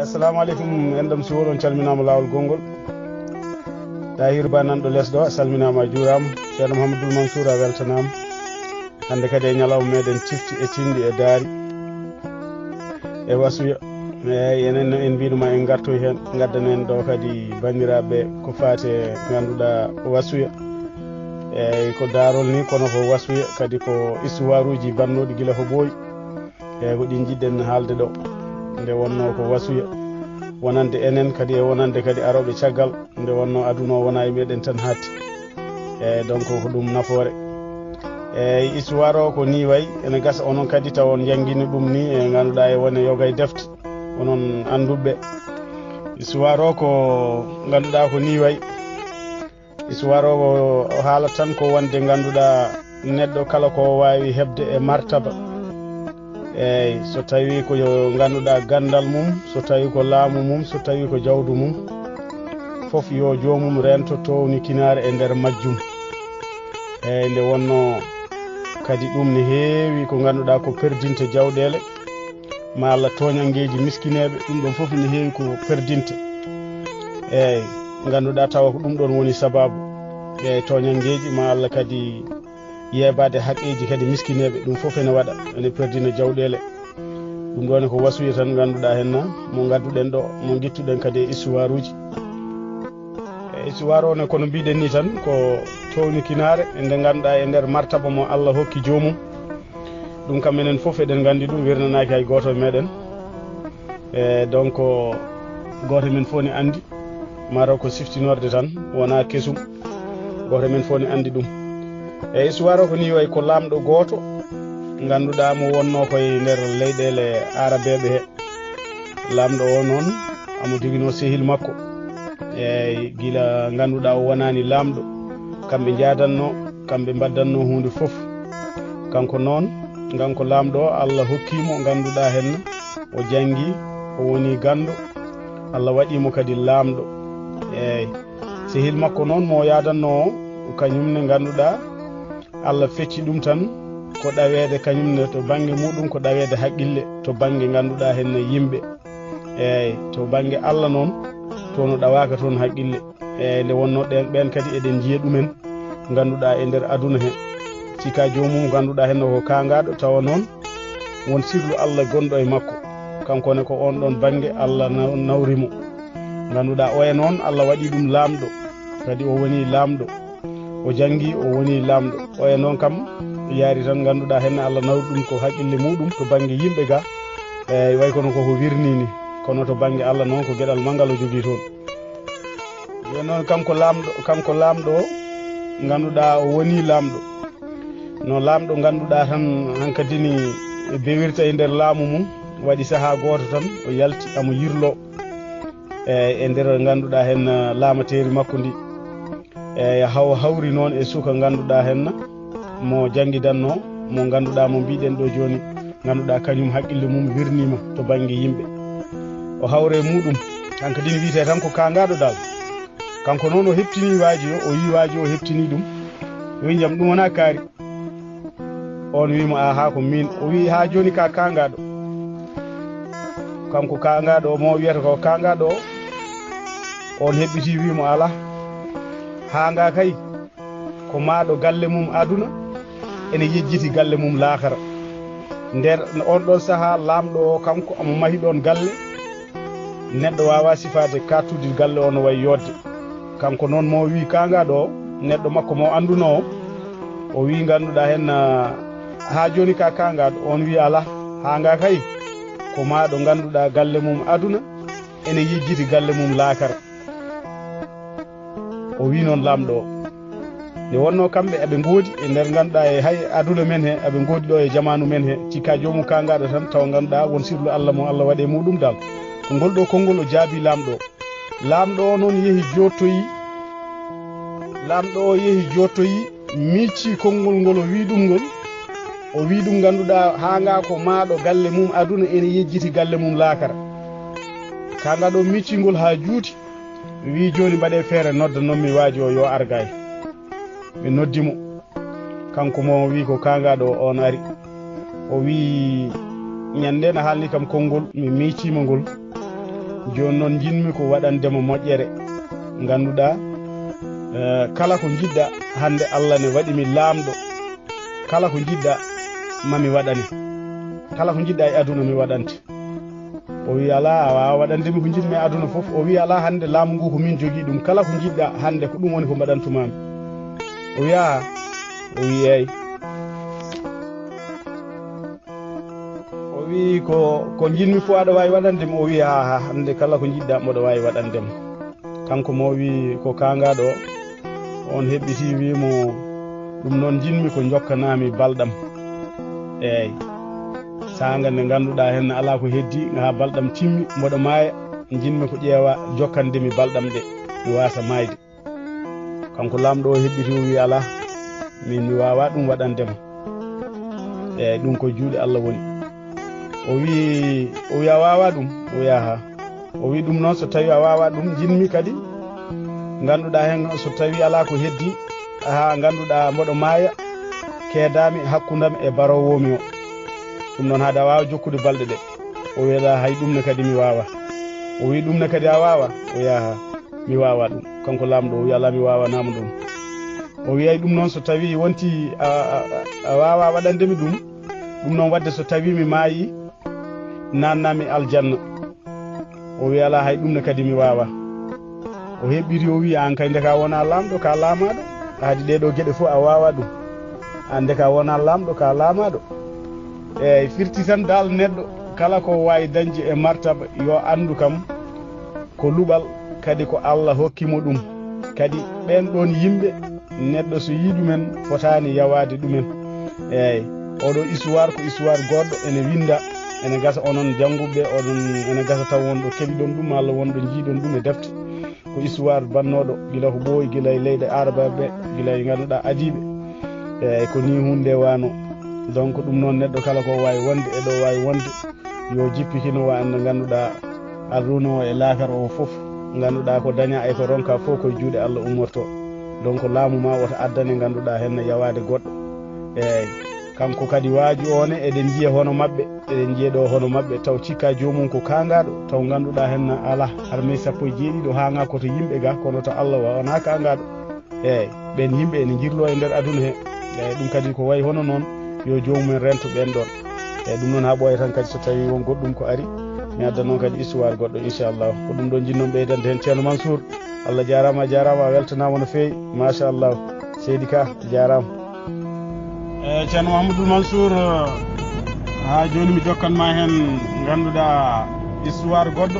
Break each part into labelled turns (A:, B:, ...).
A: assalamu alaikum endam si wolon calminama lawol gongol dahir ba nanɗo lesɗo salminama juurama ceerno Mamoudou Mansour a weltanama hande kadi e ñalawma meɗen tifti e tindi e daari e wasuya eyi enen en mbinuma en gartoy hen gaddanen ɗo kadi bandiraɓe ko fate ganduɗa wasuya eyi ko Daarol ni kono ko wasuya kadi ko histoire uji bannoɗi guila ko ɓooyi eyi ko ɗin jiɗɗen haalde ɗo nde wonno ko wasuya wonande enen kadi e wonande kadi aroɓe caggal nde wonno aduna o wona e meɗen tan hatti eyi donc ko ɗum nafoore eyi histoire o ko ni wayi ene gasa onon kadi taw on jangguini ɗum ni e ganduɗa e wone yoga e defte onon anduɓe histoire o ko ganduɗa ko ni wayi histoire o ko haalat tan ko wonde ganduɗa neɗɗo kala ko wawi hebde e martaba eyi so tawi ko ganduɗa gandal mum so tawi ko laamu mum so tawi ko jawdu mum foof yo jomum rento towni kinare e nder majjum eyi nde wonno kadi ɗum ne heewi ko ganduɗa ko perdinte jawɗele ma Allah toñangueji miskineɓe ɗum ɗon foof ne heewi ko perdinte eyi ganduɗa tawa ko ɗum ɗon woni sababu eyi toñangueji ma Allah kadi yeebade haqqeji kadi miskineɓe ɗum foof ene waɗa ene perdina jawɗele ɗum ɗon ko wasuya tan ganduɗa henna mo gadduɗen ɗo mo guittuɗen kadi e histoire uji e histoire o ne kono mbiɗen ni tan ko towni kinare e nde ganduɗa e nder martaba mo Allah hokki jomum ɗum kam enen foof eɗen gandi ɗum wirnanaki hay goto meɗen e donc goto men fof ne andi mataw ko siftinorde tan wona kesum goto men fof ne andi ɗum e histoire o ko ni way ko lamɗo goto ganduɗa mo wonno koye nder leyɗele arabeɓe he lamɗo o noon amo joguino sehil makko e guila ganduɗa o wonani lamɗo kamɓe jadanno kamɓe baddanno hunde foof kanko noon ganko lamɗo o Allah hokkimo ganduɗa henna o janggi o woni gando Allah waɗimo kadi lamɗo eyi sehil makko noon mo yadanno o kañumne ganduɗa Allah fecci ɗum tan ko ɗawede kañumne to banggue muɗum ko ɗawede haqqille to banggue ganduɗa henne yimɓe eyi to banggue Allah noon tono ɗawaka toon haqqille eyi nde wonno ɓen kadi eɗen jiiya ɗumen ganduɗa e nder aduna he cika jomum ganduɗa henno ko kangaɗo tawa noon won sirlu Allah gonɗo e makko kankone ko on ɗon banggue Allah nawrimo ganduɗa o e noon Allah waɗi ɗum lamɗo kadi o woni lamɗo o janggi o woni lamɗo o e noon kam yaari tan ganduɗa henne Allah nawri ɗum ko haqqille muɗum to banggue yimɓe ga eyi way kono koko wirnini kono to banggue Allah noon ko gueɗal manggal o jogui toon yo noon kanko lamɗo ganduɗa o woni lamɗo no lamɗo ganduɗa tan hankadini bewirta e nder laamu mum waɗi saaha goto tan o yalti amo yirlo e nder ganduɗa hen laamateri makko ndi eyi hawri noon e suka ganduɗa henna mo jangguidanno mo ganduɗa mo mbiɗen ɗo joni ganduɗa kañum haqqille mum wirnima to banggue yimɓe o hawre muɗum hankadini wiite tan ko kangaɗo dal kanko noon o heptini waaji o wi waaji o heptini ɗum wi jam ɗum wona kaari on wimo aha ko min o wi ha joni ka kangaɗo kanko kangaɗo mo wiyata ko kangaɗo on heɓɓiti wimo ala hanga kay ko maɗo galle mum aduna ene yejjiti galle mum laakara nder on ɗon saaha lamɗo o kanko amo mahi ɗon galle neɗɗo wawa sifade kattude galle o no way yodde kanko noon mo wi kangaɗo o neɗɗo makko mo anduno o wi ganduɗa hen ha joni ka kangaɗo on wi ala hanga kay ko maɗo ganduɗa galle mum aduna ene yejjiti galle mum laakara o wi noon lamɗo o nde wonno kamɓe eɓe goodi e nder ganduɗa e hay aduna men he eɓe goodi ɗo e jamanu men he cikka jomum kangaɗo tan taw ganduɗa won sirlu Allah mo Allah waɗe muɗum dal ko ngol ɗo konngol o jaabi lamɗo o noon yeehi jottoyi micci konngol ngol o wi ɗum ngol o wi ɗum ganduɗa hanga ko maɗo galle mum aduna ene yejjiti galle mum laakara kanga ɗo miccingol ha juuti wi joni mbaɗe feere nodda noon mi waaji o yo argay mi noddimo kanko mo wi ko kangaɗo on ari o wi ñande na haalni kam konngol mi miccima ngol joni noon jinmi ko waɗandemo moƴƴere ganduɗa kala ko jiɗɗa hande Allah ne waɗimi laamɗo kala ko jiɗɗa mami waɗane kala ko jiɗɗa e aduna mi waɗante o wi ala a wawa waɗandemi ko jiɗmi e aduna foof o wi ala hande laamu ngu ko min jogui ɗum kala ko jiɗɗa hande ko ɗum woni ko mbaɗantumami o wiya o wi eyyi o wi ko jinmi fo aɗa wawi waɗandemi o wi ha hande kala ko jiɗɗa mboɗo wawi waɗandema kanko mo wi ko kangaɗo on heɓɓiti wimo ɗum noon jinmi ko jokkanami balɗam eyyi saga nde ganduɗa hen ala ko heddi ha balɗam timmi mboɗo maaya jinmi ko ƴeewa jokkandemi balɗam ɗe mi wasa mayde kanko lamɗo o heɓɓiti o wi ala min mi wawa ɗum waɗandema eyyi ɗum ko juuɗe Allah woni o wi a wawa ɗum o wiya ha o wi ɗum noon so tawi a wawa ɗum jinmi kadi ganduɗa hen so tawi ala ko heddi ha ganduɗa mboɗo maaya keedami hakkudam e barowomi o ɗum noon haada wawa jokkude balɗe ɗe o wiya hay ɗumne kadi mi wawa o wi ɗumne kadi a wawa o yaha mi wawa ɗum kanko lamɗo o wi ala mi wawanama ɗum o wiyay ɗum noon so tawi wonti a wawa waɗandemi ɗum noon wadde so tawi mi maayi nannami aljanna o wi ala hay ɗumne kadi mi wawa o heɓɓiri o wi an kay ndeka wona lamɗo ka laamaɗo haadi ɗeɗo gueɗe fof a wawa ɗum an ndeka wona lamɗo ka laamaɗo eyyi firti tan dal neɗɗo kala ko wawi dañde e martaba yo andu kam ko luɓal kadi ko Allah hokkimo ɗum kadi ɓen ɗon yimɓe neɗɗo so yi ɗumen fotani yawade ɗumen eyyi oɗo histoire ko histoire goɗɗo ene winda ene gasa onon jangguɓe oɗon ene gasa taw wonɗo keɗiɗon ɗum Allah wonɗo jiiɗon ɗum e defte ko histoire bannoɗo gila ko ɓooyi gila e leyɗe arabaɓe gila e ganduɗa adiɓe eyyi ko ni hunde wano donc ɗum noon neɗɗo kala ko wawi wonde eɗo wawi wonde yo jippikino wa ande ganduɗa aduna o e laakar o foof ganduɗa ko daña e ko ronka fof koye juuɗe Allah ummorto donc laamu ma woto addane ganduɗa hen yawade goɗɗo eyyi kanko kadi waaji one eɗen jiiya hono mabɓe eɗen jiiyaɗo hono mabɓe taw cikka jomum ko kangaɗo taw ganduɗa hen ala harmi sappo e jeeɗiɗo hanga koto yimɓe ga kono to Allah wona kangaɗo eyyi ɓen yimɓe ene jirlo e nder aduna he eyyi ɗum kadi ko wayi hono noon yo jomumen rento ɓen ɗon eyyi ɗum noon ha ɓooya tan kadi so tawi won goɗɗum ko ari mi adda noon kadi histoire goɗɗo inchallahu ko ɗum ɗon jinnon ɓeydande hen ceerno Mansour Allah jarama a weltanama no fewi machallahu seydi ka jarama ceerno Mamoudou Mansour ha joni mi jokkanma hen ganduɗa histoire goɗɗo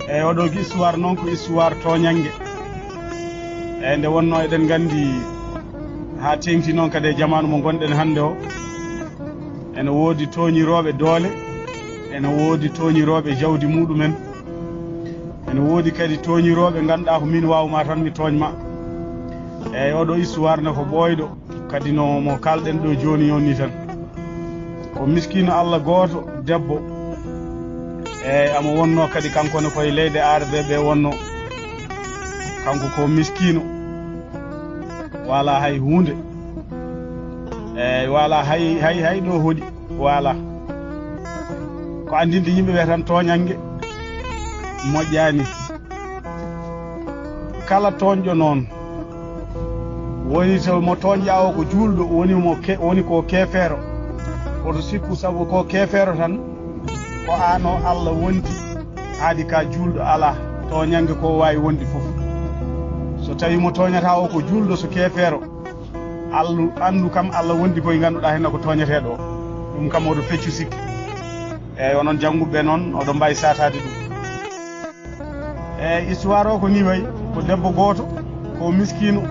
A: eyyi oɗo histoire noon ko histoire toñangue eyyi nde wonno eɗen gandi ha tengti noon kadi e jamanu mo gonɗen hande o ene woodi toñiroɓe doole ene woodi toñiroɓe jawdi muɗumen ene woodi kadi toñiroɓe ganduɗa ko min wawma tan mi toñma eyyi oɗo histoire ne ko ɓooyɗo kadi no mo kalɗen ɗo joni yonni tan ko miskino Allah goto debbo eyyi amo wonno kadi kankone koye leyɗe arɓeɓe wonno kanko ko miskino wala hay hunde eyyi wala hay ɗo hoɗi wala ko andinde yimɓeɓe tan toñangue moƴƴani kala toñƴo noon woni to mo toñƴa o ko julɗo woni ko kefeero oto sikku saabu ko kefeero tan ko an o Allah wondi haadi ka julɗo ala toñangue ko wawi wondi foof so tawi mo toñata o ko julɗo so kefeero andu kam Allah wondi koye ganduɗa hen ko toñeteɗo o ɗum kam oɗo feccu sikki eyyi onon jangguɓe noon oɗo mbawi satade ɗum eyyi histoire o ko ni wayi ko debbo goto ko miskino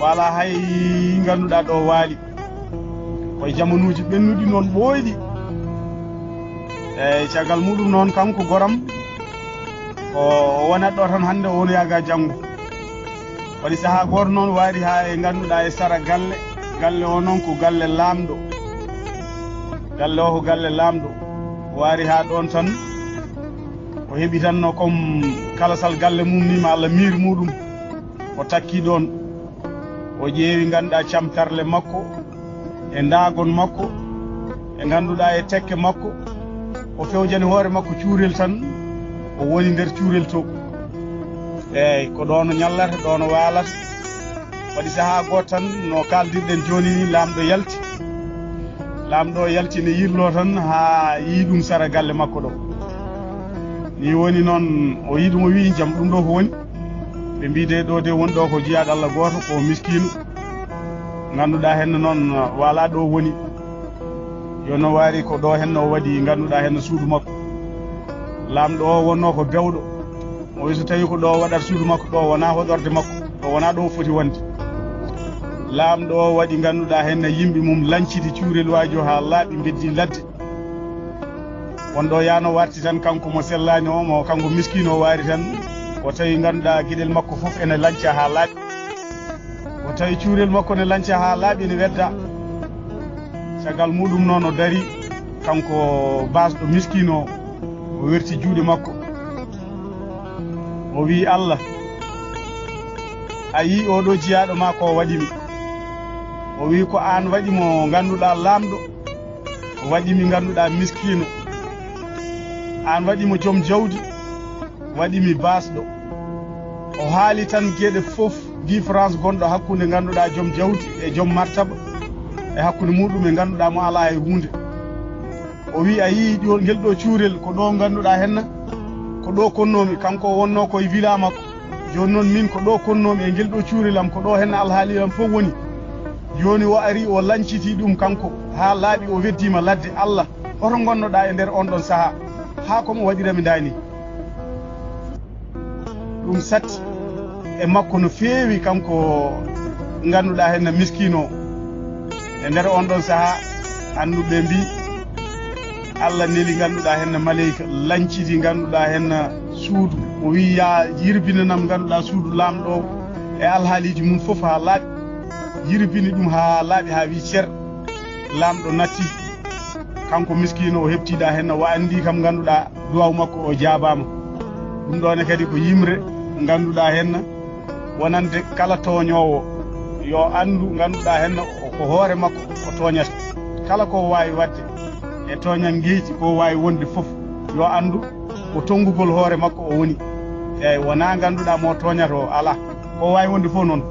A: wala hay ganduɗa ɗo waali koye jamanuji ɓennuɗi noon ɓooyɗi eyyi caggal muɗum noon kanko goram o wonat ɗo tan hande o yaga janggo waɗi saaha goto noon waari ha e ganduɗa e sara galle o noon ko galle lamɗo galle o ko galle lamɗo waari ha ɗon tan o heeɓi tan no comme kala sal galle mum nima Allah miir muɗum o takki ɗon o ƴeewi ganduɗa camtarle makko e ndagon makko e ganduɗa e tekke makko o fewjani hoore makko cuurel tan o woni nder cuurel to eyyi ko ɗon ñallata ɗon waalata waɗi sahaa goto tan no kaldirɗen joni ni laamɗo yalti ne yirlo tan ha yii ɗum sara galle makko ɗo ni woni noon o yii ɗum o wi jaam ɗum ɗo ko woni ɓe mbide ɗo de woni ɗo ko jiyaɗo Allah goto ko miskinu ganduɗa hen noon wala ɗo woni yono waari ko ɗo hen o waɗi ganduɗa hen suudu makko laamɗo o wonno ko bewɗo o wi so tawi ko ɗo waɗat suudu makko ɗo wona hoɗorde makko ɗo wona ɗo foti wonde laamɗo o waɗi ganduɗa hen yimɓe mum lancidi cuurel waajo ha laaɓi beddi ladde wonɗo yaano warti tan kanko mo sellani o mo kanko miskino o waari tan o tawi ganduɗa gueɗel makko foof ene lanca ha laaɓi o tawi cuurel makko ne lanca ha laaɓi ne wedda caggal muɗum noon o dari kanko basɗo miskino o werti juuɗe makko o wi Allah a yi oɗo jiyaɗo ma ko waɗimi o wi ko an waɗimo ganduɗa laamɗo waɗimi ganduɗa miskino an waɗimo joom jawdi waɗimi basɗo o haali tan gueɗe foof différence gonɗo hakkude ganduɗa joom jawdi e joom martaba e hakkude muɗum e ganduɗa mo ala e hunde o wi a yi guel ɗo cuurel ko ɗo ganduɗa henna ko ɗo konnomi kanko wonno koye villa makko joni noon min ko ɗo konnomi e guel ɗo cuurelam ko ɗo henna alhaalilam fof woni joni o ari o lanciti ɗum kanko ha laaɓi o weddima ladde Allah oto gonnoɗa e nder on ɗon saaha ha komo waɗirami dani ɗum satti e makko no feewi kanko ganduɗa henna miskino e nder on ɗon saaha anduɓe mbi Allah neli ganduɗa henna maleyka lanciti ganduɗa henna suudu o wi ya yirbinanam ganduɗa suudu laamɗo e alhaaliji mum foof ha laaɓi yirbini ɗum ha laaɓi ha wi cer laamɗo natti kanko miskino o heptiɗa henna o andi kam ganduɗa duwaw makko o jaabama ɗum ɗone kadi ko yimre ganduɗa henna wonande kala toñowo yo andu ganduɗa henna ko hoore makko o toñata kala ko wawi wadde e toñan geyti ko wawi wonde foof yo andu ko tonggugol hoore makko o woni eyyi wona ganduɗa mo toñata o ala ko wawi wonde fof noon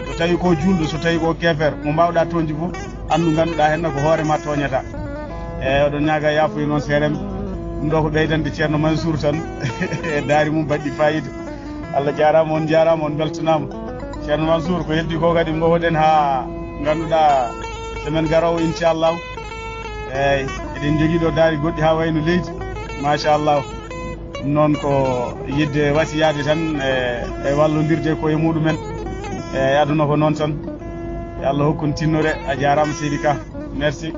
A: so tawi ko julɗo so tawi ko kefer mo mbawɗa toñji fof andu ganduɗa henna ko hoore ma toñata eyyi oɗon ñaaga yaafuya noon seeremɓe ɗum ɗo ko ɓeydande ceerno Mansour tan e daari mum baɗɗi fayida Allah jarama on jarama on beltanama ceerno Mansour ko heddi ko kadi gowoɗen ha ganduɗa semaine garowo inchallahu eyyi eɗen jogui ɗo daari goɗɗi ha wayno leydi machallahu ɗum noon ko yidde wasiyade tan e wallodirde koye muɗumen eyyi aduna ko noon tan yo Allah hokkun tinnore a jarama seydi Ka merci